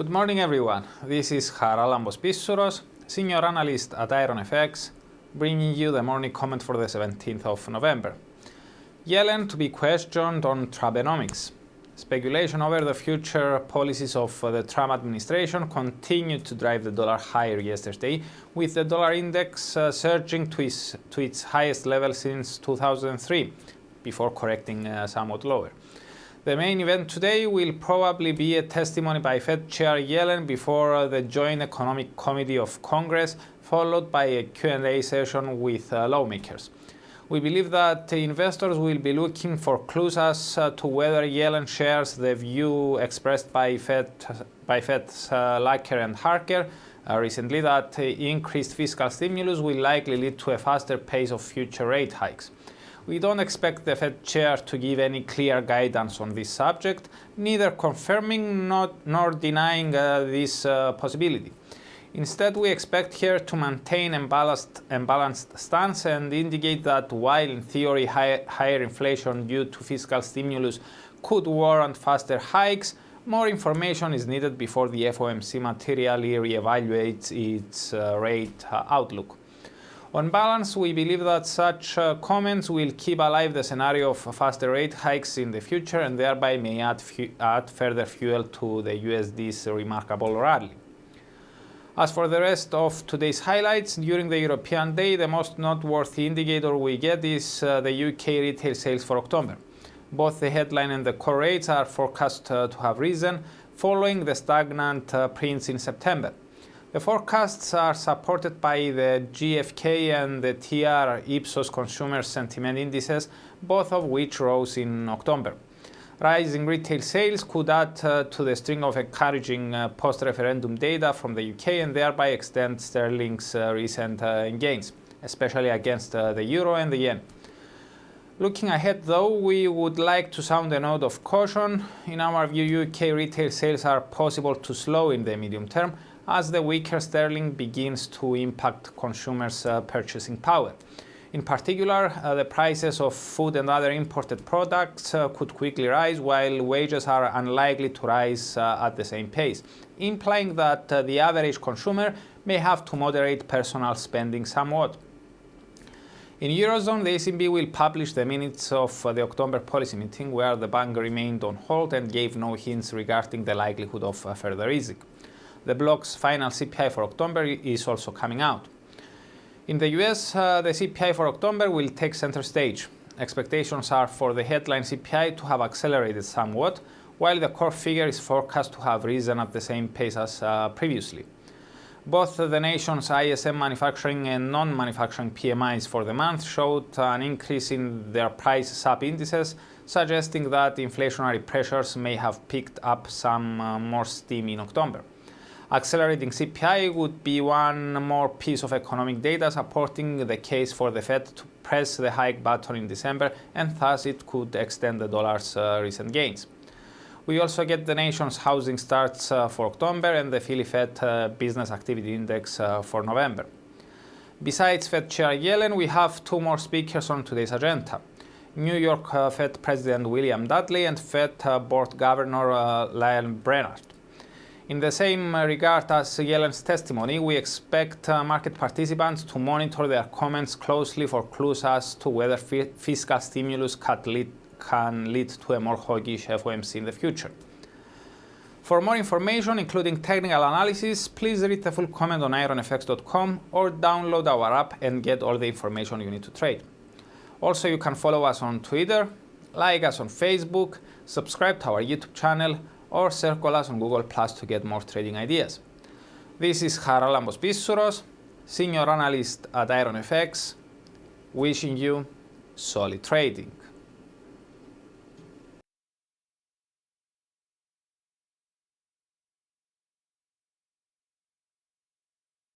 Good morning, everyone. This is Charalambos Pissouros, Senior Analyst at IronFX, bringing you the morning comment for the 17th of November. Yellen to be questioned on Trumpenomics. Speculation over the future policies of the Trump administration continued to drive the dollar higher yesterday, with the dollar index surging to its highest level since 2003, before correcting somewhat lower. The main event today will probably be a testimony by Fed Chair Yellen before the Joint Economic Committee of Congress, followed by a Q&A session with lawmakers. We believe that investors will be looking for clues as to whether Yellen shares the view expressed by Fed's Lael and Harker recently that increased fiscal stimulus will likely lead to a faster pace of future rate hikes. We don't expect the Fed chair to give any clear guidance on this subject, neither confirming nor denying this possibility. Instead, we expect her to maintain a balanced stance and indicate that while in theory higher inflation due to fiscal stimulus could warrant faster hikes, more information is needed before the FOMC materially reevaluates its rate outlook. On balance, we believe that such comments will keep alive the scenario of faster rate hikes in the future and thereby may add further fuel to the USD's remarkable rally. As for the rest of today's highlights, during the European day, the most noteworthy indicator we get is the UK retail sales for October. Both the headline and the core rates are forecast to have risen, following the stagnant prints in September. The forecasts are supported by the GfK and the TR Ipsos consumer sentiment indices, both of which rose in October. Rising retail sales could add to the string of encouraging post-referendum data from the UK and thereby extend sterling's recent gains, especially against the euro and the yen. Looking ahead, though, we would like to sound a note of caution. In our view, UK retail sales are possible to slow in the medium term, as the weaker sterling begins to impact consumers' purchasing power. In particular, the prices of food and other imported products could quickly rise, while wages are unlikely to rise at the same pace, implying that the average consumer may have to moderate personal spending somewhat. In Eurozone, the ECB will publish the minutes of the October policy meeting, where the bank remained on hold and gave no hints regarding the likelihood of further easing. The bloc's final CPI for October is also coming out. In the US, the CPI for October will take center stage. Expectations are for the headline CPI to have accelerated somewhat, while the core figure is forecast to have risen at the same pace as previously. Both the nation's ISM manufacturing and non-manufacturing PMIs for the month showed an increase in their price sub indices, suggesting that inflationary pressures may have picked up some more steam in October. Accelerating CPI would be one more piece of economic data supporting the case for the Fed to press the hike button in December, and thus it could extend the dollar's recent gains. We also get the nation's housing starts for October and the Philly Fed Business Activity Index for November. Besides Fed Chair Yellen, we have two more speakers on today's agenda: New York Fed President William Dudley and Fed Board Governor Lael Brainard. In the same regard as Yellen's testimony, we expect market participants to monitor their comments closely for clues as to whether fiscal stimulus can lead to a more hawkish FOMC in the future. For more information, including technical analysis, please read the full comment on IronFX.com or download our app and get all the information you need to trade. Also, you can follow us on Twitter, like us on Facebook, subscribe to our YouTube channel, or circle us on Google Plus to get more trading ideas. This is Charalambos Pissouros, Senior Analyst at IronFX, wishing you solid trading.